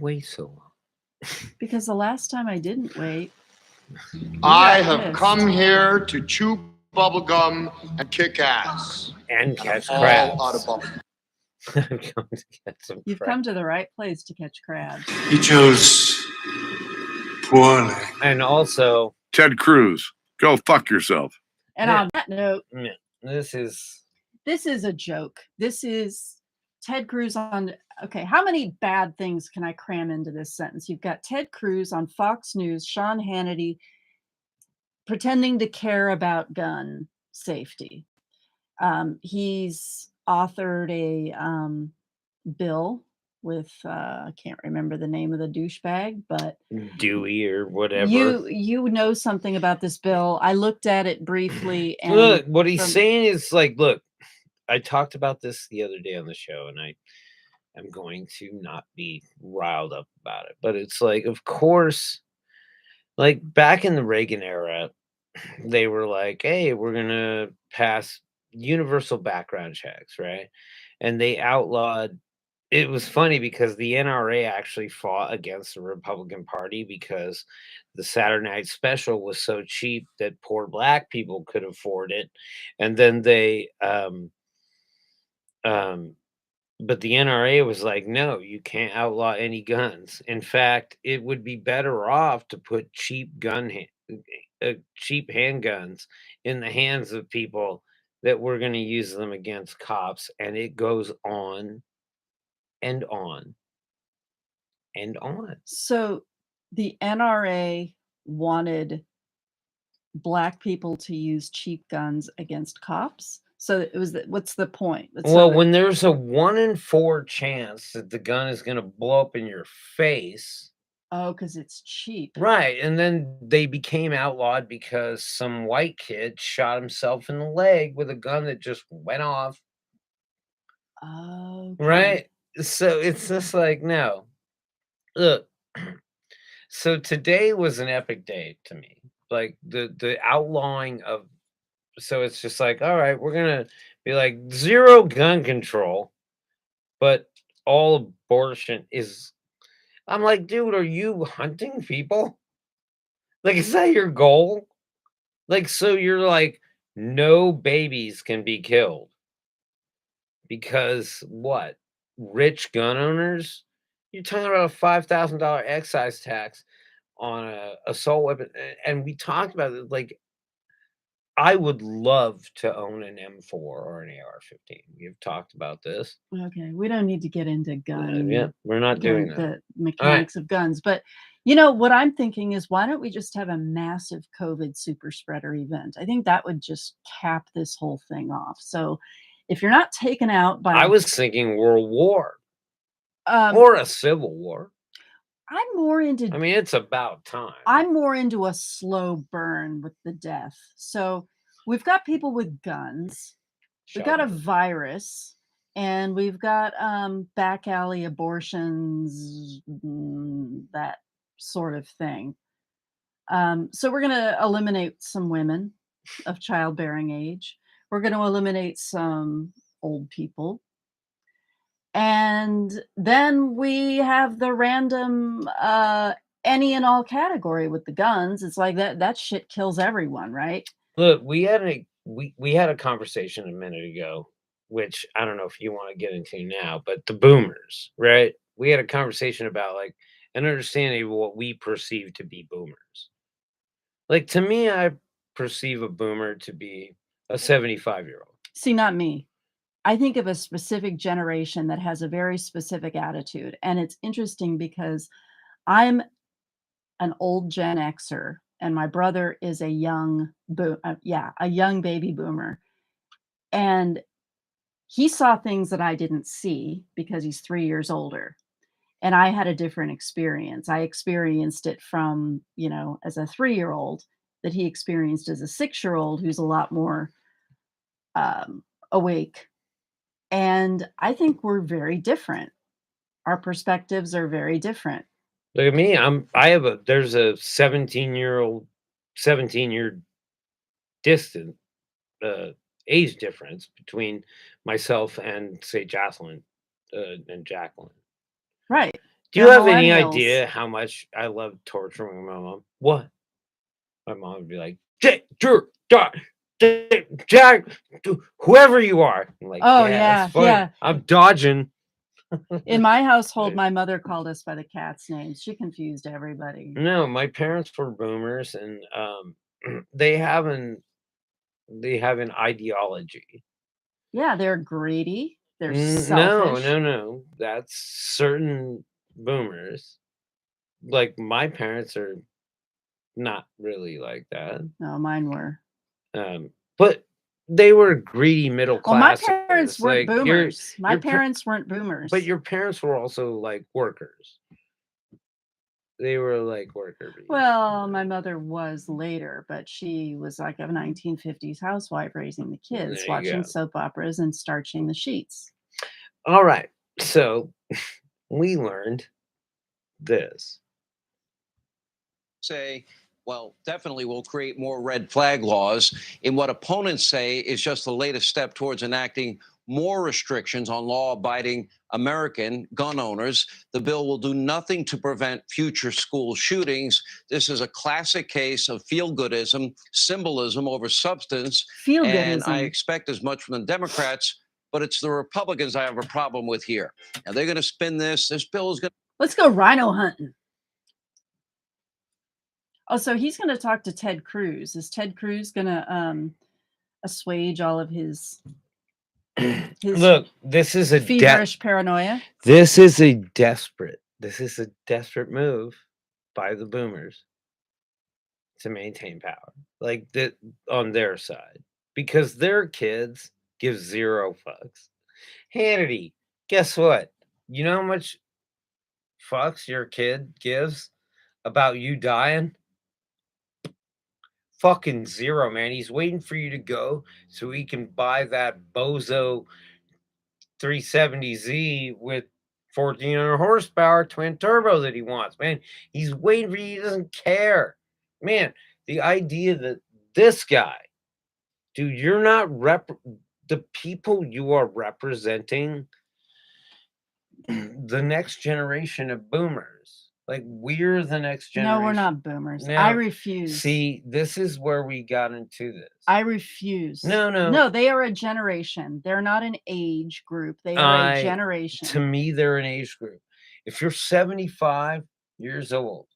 wait so long? Because the last time I didn't wait, I got have pissed. come here to chew bubble gum and kick ass. And And I'm catch all crabs. out of bubble. I'm going to get some You've crabs. come to the right place to catch crabs. You chose poorly. And also, Ted Cruz, go fuck yourself. And on that note, yeah, this is a joke. This is Ted Cruz on. Okay, how many bad things can I cram into this sentence? You've got Ted Cruz on Fox News, Sean Hannity pretending to care about gun safety. He's authored a bill with I can't remember the name of the douchebag, but Dewey or whatever. you know something about this bill. I looked at it briefly, and Look, what he's saying is like, look, I talked about this the other day on the show, and I am going to not be riled up about it. But it's like, of course, like back in the Reagan era, they were like, hey, we're gonna pass universal background checks, right? And they outlawed. It was funny because the NRA actually fought against the Republican Party because the Saturday Night Special was so cheap that poor black people could afford it, and then but the NRA was like, no, you can't outlaw any guns. In fact, it would be better off to put cheap handguns in the hands of people that were going to use them against cops, and it goes on and on and on. So the NRA wanted black people to use cheap guns against cops. So it was what's the point? Well, when there's a 1 in 4 chance that the gun is going to blow up in your face. Oh, because it's cheap. Right. And then they became outlawed because some white kid shot himself in the leg with a gun that just went off. Oh. Right. So it's just like, no. Look. So today was an epic day to me. Like the outlawing of, so it's just like, all right, we're going to be like zero gun control, but all abortion is. I'm like, dude, are you hunting people? Like, is that your goal? Like, so you're like, no babies can be killed. Because what? Rich gun owners? You're talking about a $5,000 excise tax on a assault weapon. And we talked about it, like, I would love to own an M4 or an AR-15. We've talked about this. Okay, we don't need to get into gun. Yeah, we're not doing that. The mechanics of guns, but you know what I'm thinking is, why don't we just have a massive COVID super spreader event? I think that would just cap this whole thing off. So, if you're not taken out by, I was thinking World War or a Civil War. I'm more into. I mean, it's about time. I'm more into a slow burn with the death. So we've got people with guns. We've got a virus, and we've got back alley abortions, that sort of thing. So we're going to eliminate some women of childbearing age. We're going to eliminate some old people. And then we have the random any and all category with the guns. It's like that shit kills everyone, right? Look, we had a conversation a minute ago, which I don't know if you want to get into now, but the boomers, right? We had a conversation about like an understanding of what we perceive to be boomers. Like, to me, I perceive a boomer to be a 75-year-old. See, not me. I think of a specific generation that has a very specific attitude. And it's interesting because I'm an old Gen Xer and my brother is a young baby boomer. And he saw things that I didn't see because he's 3 years older. And I had a different experience. I experienced it from, as a 3-year-old, that he experienced as a 6-year-old who's a lot more awake. And I think we're very different. Our perspectives are very different. Look at me. There's a 17-year distant age difference between myself and, say, Jocelyn and Jacqueline. Right. Do you They're have any millennials. idea how much I love torturing my mom? What? My mom would be like, Jack, Jack, whoever you are. I'm like, Oh, yeah, that's yeah, fine. yeah. I'm dodging. In my household, my mother called us by the cats' names. She confused everybody. No, my parents were boomers, and they have an ideology. Yeah, they're greedy. They're No, selfish. no. That's certain boomers. Like my parents are not really like that. No, mine were. But they were greedy middle Well, my classers. parents weren't Like boomers. My your pa- parents weren't boomers. but your parents were also like workers. They were like worker bees. Well, my mother was later, but she was like a 1950s housewife raising the kids, There you watching go. soap operas and starching the sheets. All right. So we learned this. Say, well, definitely will create more red flag laws in what opponents say is just the latest step towards enacting more restrictions on law-abiding American gun owners. The bill will do nothing to prevent future school shootings. This is a classic case of feel-goodism, symbolism over substance. And I Feel-goodism. expect as much from the Democrats, but it's the Republicans I have a problem with here. Now, they're going to spin this. This bill is going to... Let's go rhino hunting. Oh, so he's going to talk to Ted Cruz. Is Ted Cruz going to assuage all of his Look, this is a feverish paranoia? This is a desperate move by the boomers to maintain power. Like that on their side. Because their kids give zero fucks. Hannity, guess what? You know how much fucks your kid gives about you dying? Fucking zero, man. He's waiting for you to go so he can buy that bozo 370Z with 1400 horsepower twin turbo that he wants, man. He's waiting for you. He doesn't care. Man, the idea that this guy, dude, you're not the people you are representing the next generation of boomers. Like we're the next generation. No, we're not boomers. Now, I refuse. See, this is where we got into this. I refuse. No, they are a generation. They're not an age group. They are a generation. To me, they're an age group. If you're 75 years old,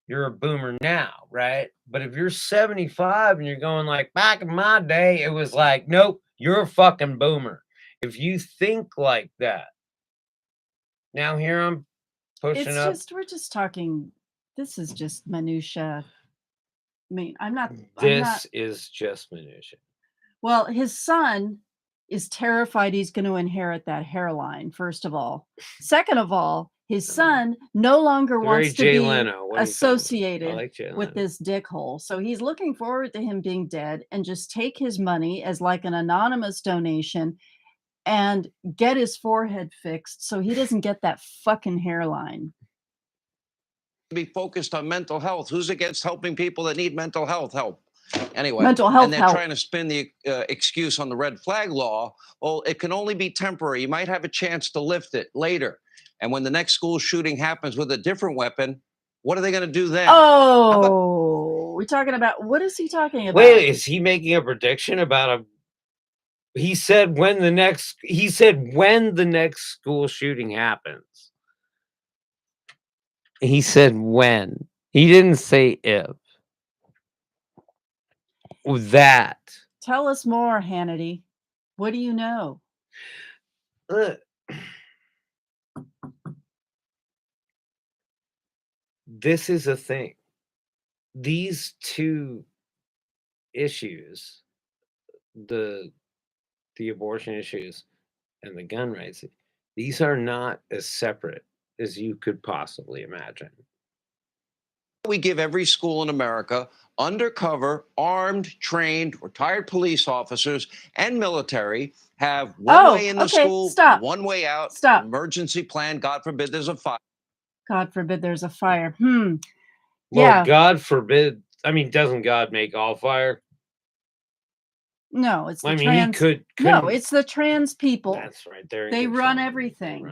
you're a boomer now, right? But if you're 75 and you're going like, back in my day, it was like, nope, you're a fucking boomer. If you think like that, now here I'm pushing up. We're just talking, this is just minutia. I mean, This is just minutia. Well, his son is terrified he's going to inherit that hairline, first of all. Second of all, his son no longer wants to be associated with this dickhole. So he's looking forward to him being dead and just take his money as like an anonymous donation and get his forehead fixed so he doesn't get that fucking hairline. Be focused on mental health. Who's against helping people that need mental health help? Anyway, mental health and they're help. Trying to spin the excuse on the red flag law. Well, it can only be temporary. You might have a chance to lift it later. And when the next school shooting happens with a different weapon, what are they going to do then? Oh, we're talking about, what is he talking about? Wait, is he making a prediction about he said when the next school shooting happens. He said when. He didn't say if. That. Tell us more, Hannity. What do you know? This is a thing. These two issues, the abortion issues and the gun rights, these are not as separate as you could possibly imagine. We give every school in America undercover, armed, trained, retired police officers and military have one way in the school, one way out, emergency plan. God forbid there's a fire. God forbid there's a fire. Well, yeah. God forbid. I mean, doesn't God make all fire? No, it's the He could. No, it's the trans people. That's right. They run everything.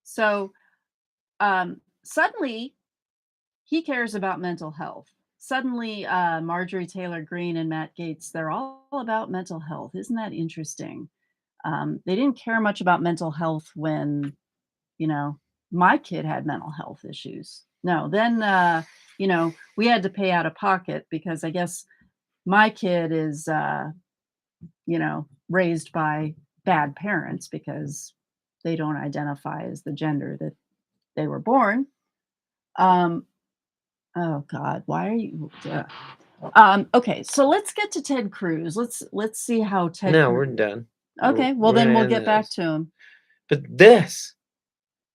So Suddenly he cares about mental health. Suddenly, Marjorie Taylor Greene and Matt Gaetz, they're all about mental health. Isn't that interesting? They didn't care much about mental health when, you know, my kid had mental health issues. No, then, you know, we had to pay out of pocket because I guess my kid is, you know, raised by bad parents because they don't identify as the gender that they were born. Oh God, why are you? Okay, so let's get to Ted Cruz. Let's see how Ted. No, Cruz. we're done. Okay, well we're then gonna we'll end get back this. to him. But this,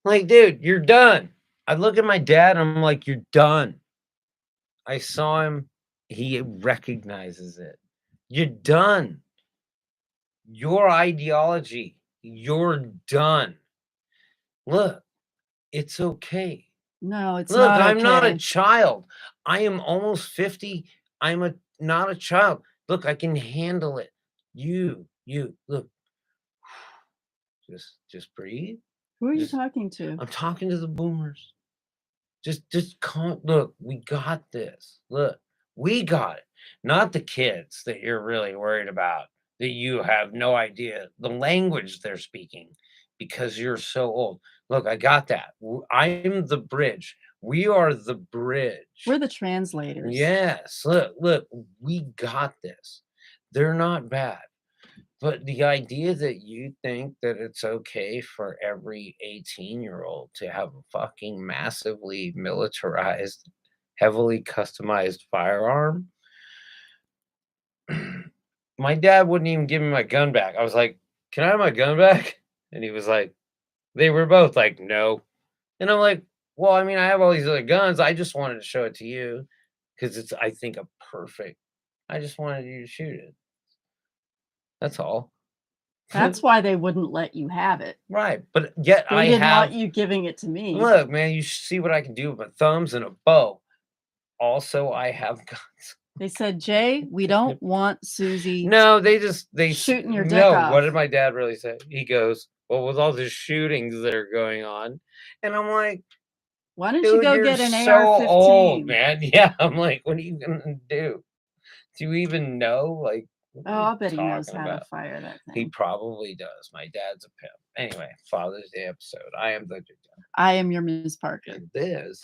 like, dude, you're done. I look at my dad, and I'm like, you're done. I saw him. He recognizes it. You're done. Your ideology, you're done. Look, it's okay. No, it's Look, not I'm not a okay. child. I am almost 50. I'm not a child. Look, I can handle it. You look. Just breathe. Who are you Just, talking to? I'm talking to the boomers. Just look, we got this. Look, we got it. Not the kids that you're really worried about, that you have no idea the language they're speaking because you're so old. Look, I got that. I'm the bridge. We are the bridge. We're the translators. Yes. Look, we got this. They're not bad. But the idea that you think that it's okay for every 18-year-old to have a fucking massively militarized, heavily customized firearm. My dad wouldn't even give me my gun back. I was like, "Can I have my gun back?" And he was like, they were both like, "No." And I'm like, "Well, I mean, I have all these other guns. I just wanted to show it to you because it's, I think, a perfect. I just wanted you to shoot it. That's all." That's why they wouldn't let you have it. Right, but yet They I didn't want have. you giving it to me. Look, man, you should see what I can do with my thumbs and a bow. Also, I have guns. They said, Jay, we don't want Susie. No, they shooting your dick no. off. What did my dad really say? He goes, "Well, with all the shootings that are going on," and I'm like, "Why don't "Dude, you go you're get an so AR-15?" old, man." Yeah, I'm like, "What are you gonna do? Do you even know?" Like, oh, I bet he knows how to fire that thing. He probably does. My dad's a pimp. Anyway, Father's Day episode. I am the. I am your Ms. Parker. And this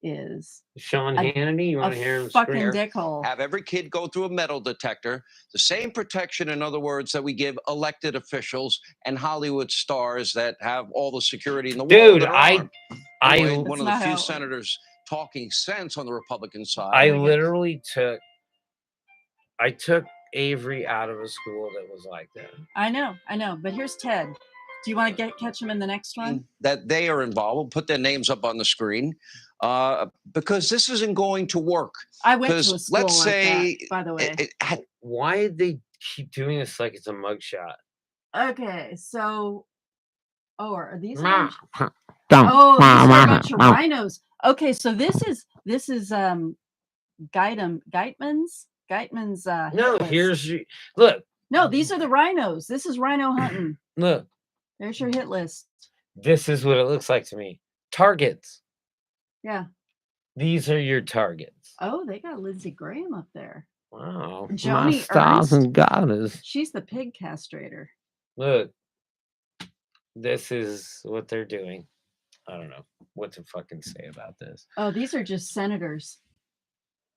is Sean Hannity. You want to hear him fucking scream? dickhole. Have every kid go through a metal detector. The same protection, in other words, that we give elected officials and Hollywood stars that have all the security in the world. Dude, anyway, one of the few senators talking sense on the Republican side. I literally took Avery out of a school that was like that. I know. But here's Ted. Do you want to catch him in the next one? That they are involved. We'll put their names up on the screen because this isn't going to work. I went to a school let's say, that, by the way. Why did they keep doing this like it's a mugshot? Okay, so, are these? These Ma. are a bunch of rhinos. Okay, so this is Geitman's. No, here's your look. No, these are the rhinos. This is rhino hunting. Look. There's your hit list. This is what it looks like to me. Targets. Yeah. These are your targets. Oh, they got Lindsey Graham up there. Wow. Joni stars Ernst. and goddess. She's the pig castrator. Look. This is what they're doing. I don't know what to fucking say about this. Oh, these are just senators.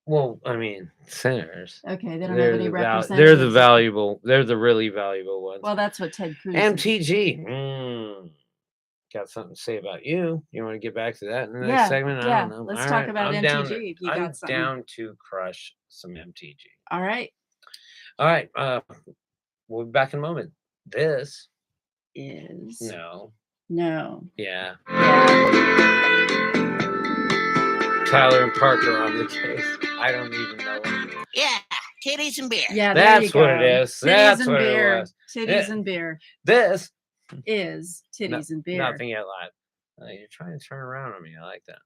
Well, I mean, senators. Okay, they don't have any representatives. They're the valuable. They're the really valuable ones. Well, that's what Ted Cruz. MTG. Got something to say about you. You want to get back to that in the next segment? I don't know. Let's talk about MTG. I'm down to crush some MTG. All right. We'll be back in a moment. This is no. Yeah. Tyler and Parker on the case. I don't even know what. Yeah, titties and beer. Yeah, that's what it is. That's what it was. Titties and beer. This is titties and beer. Nothing yet live. You're trying to turn around on me. I like that.